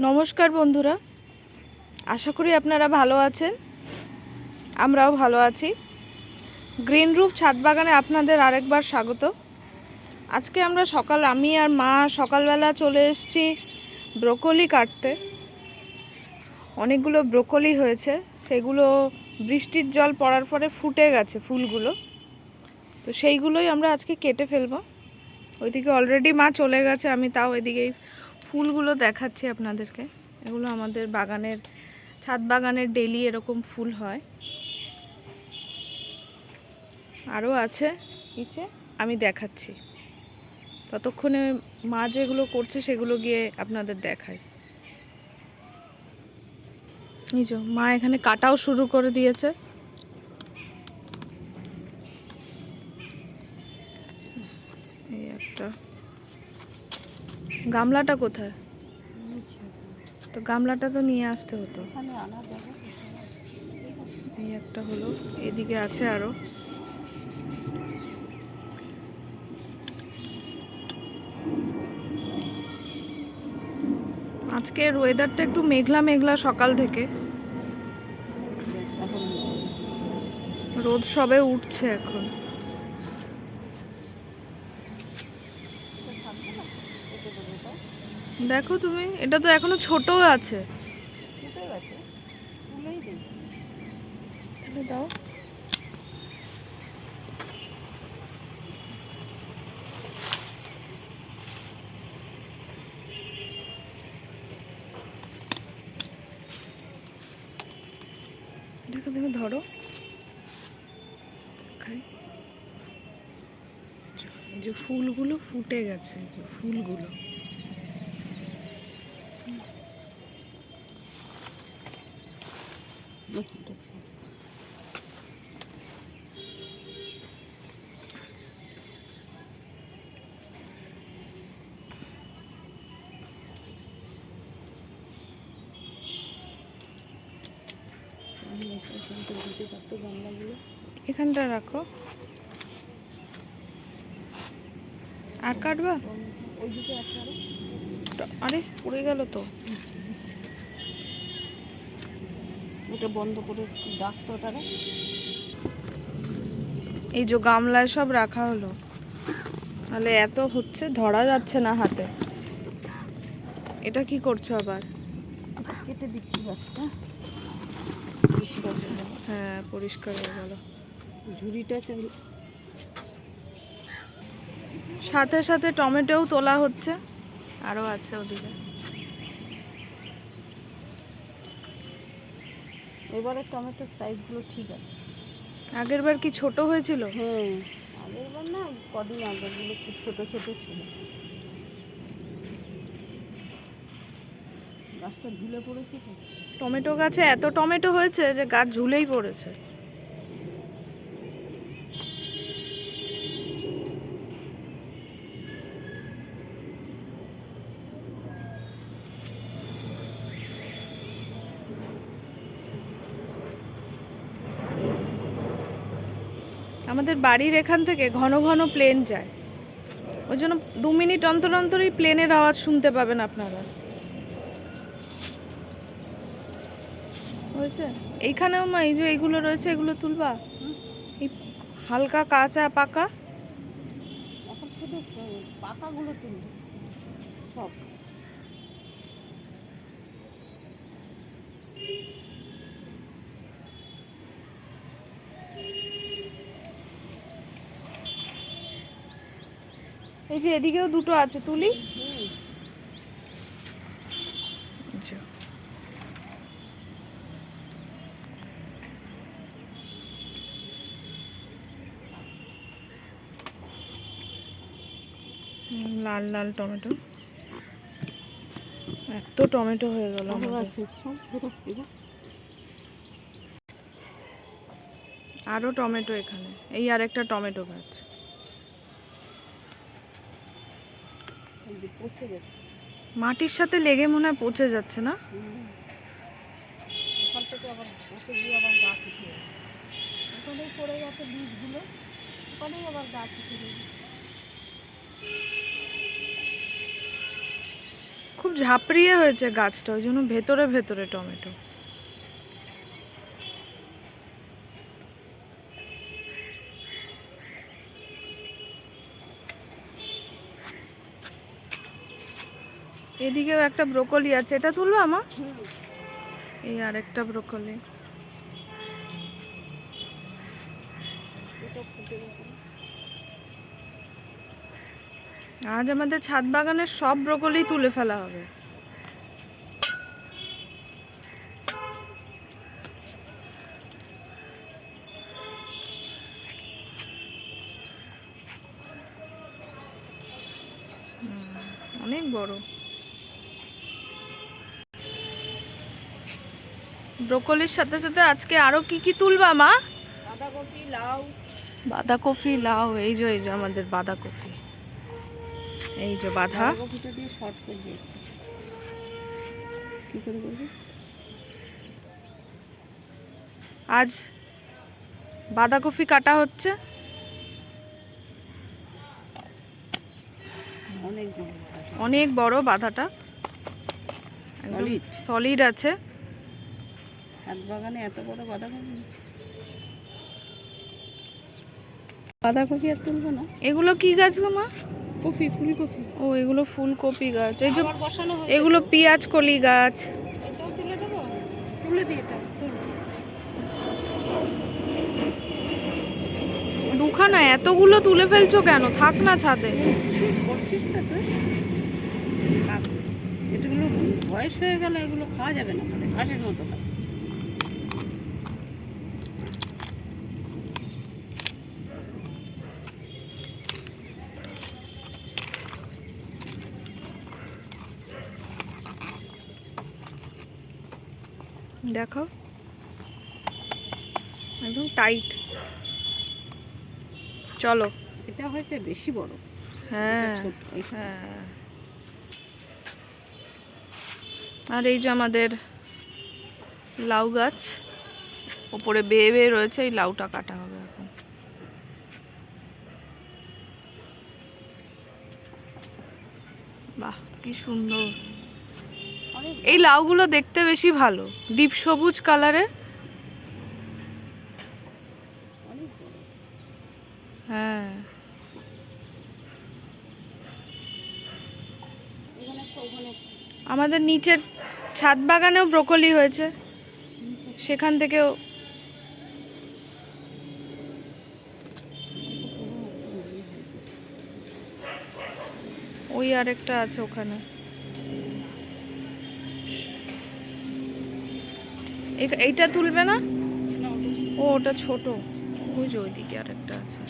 নমস্কার বন্ধুরা, আশা করি আপনারা ভালো আছেন। আমরাও ভালো আছি। গ্রিন রুফ ছাদ বাগানে আপনাদের আরেকবার স্বাগত। আজকে আমি আর মা সকালবেলা চলে এসেছি ব্রোকলি কাটতে। অনেকগুলো ব্রোকলি হয়েছে, সেগুলো বৃষ্টির জল পড়ার পরে ফুটে গেছে ফুলগুলো, তো সেইগুলোই আমরা আজকে কেটে ফেলবো। ওইদিকে অলরেডি মা চলে গেছে, আমি তাও এদিকেই ফুলগুলো দেখাচ্ছি আপনাদেরকে। এগুলো আমাদের বাগানের ছাদ বাগানের ডেইলি এরকম ফুল হয়, আরও আছে নিচে, আমি দেখাচ্ছি। ততক্ষণে মা যেগুলো করছে সেগুলো গিয়ে আপনাদের দেখাই। এই যে মা এখানে কাটাও শুরু করে দিয়েছে। এই একটা গামলাটা কোথায়? তো গামলাটা তো নিয়ে আসতে হতো। এই একটা হলো, এদিকে আছে আরো। আজকের ওয়েদারটা একটু মেঘলা মেঘলা সকাল থেকে, রোদ সবে উঠছে এখন। দেখো তুমি, এটা তো এখনো ছোট আছে। তাহলে দাও। দেখো দেখো, ধরো খাই। এই যে ফুলগুলো ফুটে গেছে, এই যে ফুলগুলো। এখানটা রাখো। আর কাটবা? আরে পড়ে গেল তো। এটা বন্ধ করে ডাকতো তারা। এই যে গামলায় সব রাখা হলো, তাহলে এত হচ্ছে, ধরা যাচ্ছে না হাতে। এটা কি করছো আবার? কেটে দিচ্ছি গাছটা। হ্যাঁ, পরিষ্কার হয়ে গেল। ঝুড়িটা সাথে সাথে টমেটোও তোলা হচ্ছে, আরও আছে ওদিকে। এবারে টমেটোর সাইজগুলো ঠিক আছে। আগের বার কি ছোট হয়েছিল? হ্যাঁ, আগের বার না, কদিন আগেরগুলো খুব ছোট ছোট ছিল। গাছটা ঝুলে পড়েছে তো। টমেটো গাছে এত টমেটো হয়েছে যে গাছ ঝুলেই পড়েছে। আমাদের বাড়ির এখান থেকে ঘন ঘন প্লেন যায়, ওই জন্য 2 মিনিট অন্তর অন্তরই প্লেনের আওয়াজ শুনতে পাবেন আপনারা। হয়েছে এইখানেও মা, এই যে এইগুলো রয়েছে, এগুলো তুলবা। এই হালকা কাঁচা পাকা, এখন শুধু পাতাগুলো তুলবে সব। এই যে এদিকেও দুটো আছে, তুলি। লাল লাল টমেটো, এত টমেটো হয়ে গেল আমাদের। আরো টমেটো এখানে, এই আর একটা টমেটো গাছ। মাটির সাথে লেগে মনে হয় পচে যাচ্ছে না? ওখান থেকে আবার বসে গিয়ে আবার গাছ উঠে যাবে। ওখানেই পড়ে গেছে বীজগুলো, ওখানেই আবার গাছ উঠে যাবে। খুব ঝাপড়িয়ে হয়েছে গাছটা, ওই জন্য ভেতরে ভেতরে টমেটো। এদিকেও একটা ব্রোকলি আছে, এটা তুলবো আমা? এই আর একটা ব্রোকলি। আজ আমাদের ছাদ বাগানের সব ব্রোকলি তুলে ফেলা হবে। অনেক বড় ব্রোকলির সাথে সাথে আজকে আরো কি কি তুলবা মা? বাঁধাকপি, লাউ। বাঁধাকপি, লাউ। এই যে আমাদের বাঁধাকপি, এই যে বাঁধা। বাঁধাকপিটা দিয়ে শর্ট করবি, কি করে করবি? আজ বাঁধাকপি কাটা হচ্ছে। অনেক বড়, অনেক বড় বাঁধাটা, সলিড সলিড আছে। ছাদ বাগানে এত বড় বাঁধাকপি। বাঁধাকপি আর তুলবো না। এগুলো কি গাছ গো মা? কপি, ফুলকপি। ও এগুলো ফুলকপি গাছ। এই যে আবার বসানো হয়েছে। এগুলো পেঁয়াজ কলি গাছ। এটাও তুলে দেবো, তুলে দিই এটা, তুলবো। দুখানা এতগুলো তুলে ফেলছো কেন? থাক না ছাদে। করছিস তো তুই। থাক। এগুলো বয়স হয়ে গেলে এগুলো খাওয়া যাবে না, মানে ঘাসের মতো হয়। দেখো একদম টাইট। চলো। এটা হয়েছে বেশি বড়। হ্যাঁ ছোট। হ্যাঁ। আর এই যে আমাদের লাউ গাছ ওপরে বেয়ে বেয়ে রয়েছে, এই লাউটা কাটা হবে এখন। বাহ কি সুন্দর। এই লাউগুলো দেখতে বেশি ভালো, ডিপ সবুজ কালারের। হ্যাঁ আমাদের নিচের ছাদ বাগানেও ব্রোকলি হয়েছে, সেখান থেকেও। ওই আরেকটা আছে ওখানে। এইটা তুলবে না? ও ওটা ছোট। ওই যে ওইদিকে আরেকটা আছে।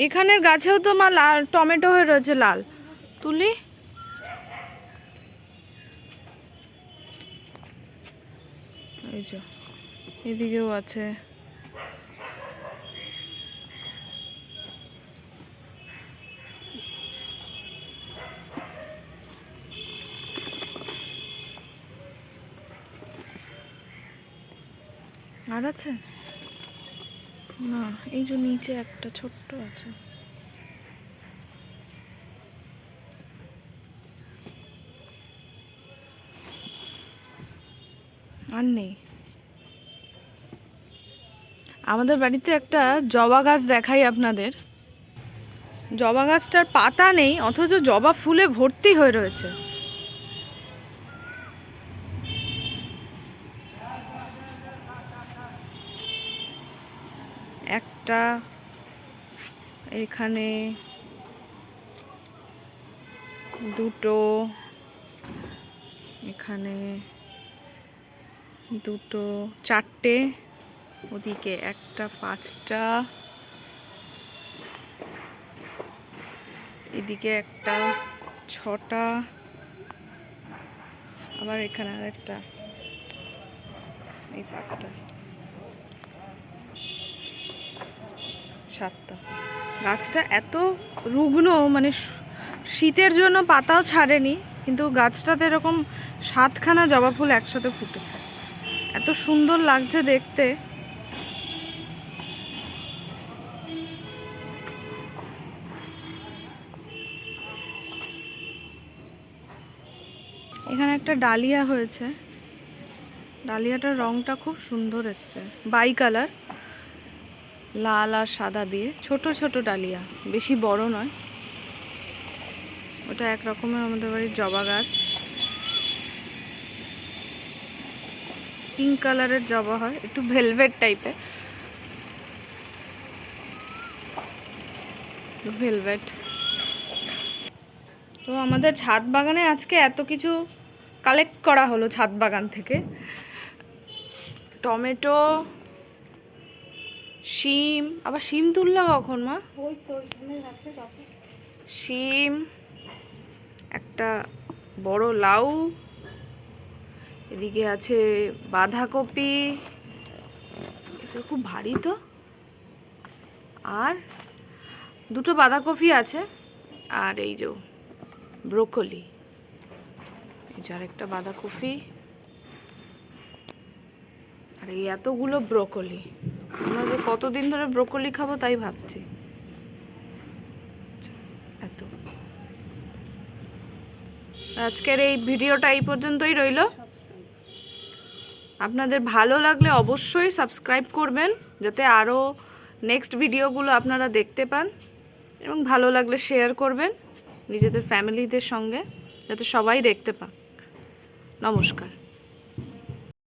এখানের গাছেও তো মা লাল টমেটো হয়ে রয়েছে, লাল। তুলি। এই যে এদিকেও আছে। আর আছে না, এই যে নিচে একটা ছোট্ট আছে। আর নেই। আমাদের বাড়িতে একটা জবা গাছ দেখাই আপনাদের। জবা গাছটার পাতা নেই, অথচ জবা ফুলে ভর্তি হয়ে রয়েছে। একটা এখানে, দুটো এখানে, দুটো, চারটে ওদিকে একটা, পাঁচটা এদিকে একটা, ছটা, আবার এখানে আরেকটা, এই পাতাটা, সাতটা। গাছটা এত রুগ্ন, মানে শীতের জন্য পাতাও ছাড়েনি, কিন্তু গাছটাতে এরকম 7খানা জবা ফুল একসাথে ফুটেছে। এত সুন্দর লাগছে দেখতে। এখানে একটা ডালিয়া হয়েছে, ডালিয়াটার রংটা খুব সুন্দর এসছে, বাই কালার, লাল আর সাদা দিয়ে। ছোট ছোট ডালিয়া, বেশি বড় নয়। ওটা এক রকমের আমাদের বাড়ির জবা গাছ, পিঙ্ক কালারের জবা হয়, একটু ভেলভেট টাইপের, ভেলভেট। তো আমাদের ছাদ বাগানে আজকে এত কিছু কালেক্ট করা হলো ছাদ বাগান থেকে। টমেটো, শিম, আবার শিম তুললো কখন মা? ওই তো ওইখানে আছে গাছে। শিম, একটা বড় লাউ, এদিকে আছে বাঁধাকপি, এটা খুব ভারী তো, আর দুটো বাঁধাকপি আছে, আর এই যে ব্রোকলি, এই যে আরেকটা বাঁধাকপি, আর এই এতগুলো ব্রোকলি। আমরা যে কতদিন ধরে ব্রোকলি খাবো তাই ভাবছি। এত। আজকের এই ভিডিওটা এই পর্যন্তই রইল। আপনাদের ভালো লাগলে অবশ্যই সাবস্ক্রাইব করবেন, যাতে আরও নেক্সট ভিডিওগুলো আপনারা দেখতে পান, এবং ভালো লাগলে শেয়ার করবেন নিজেদের ফ্যামিলিদের সঙ্গে, যাতে সবাই দেখতে পান। নমস্কার।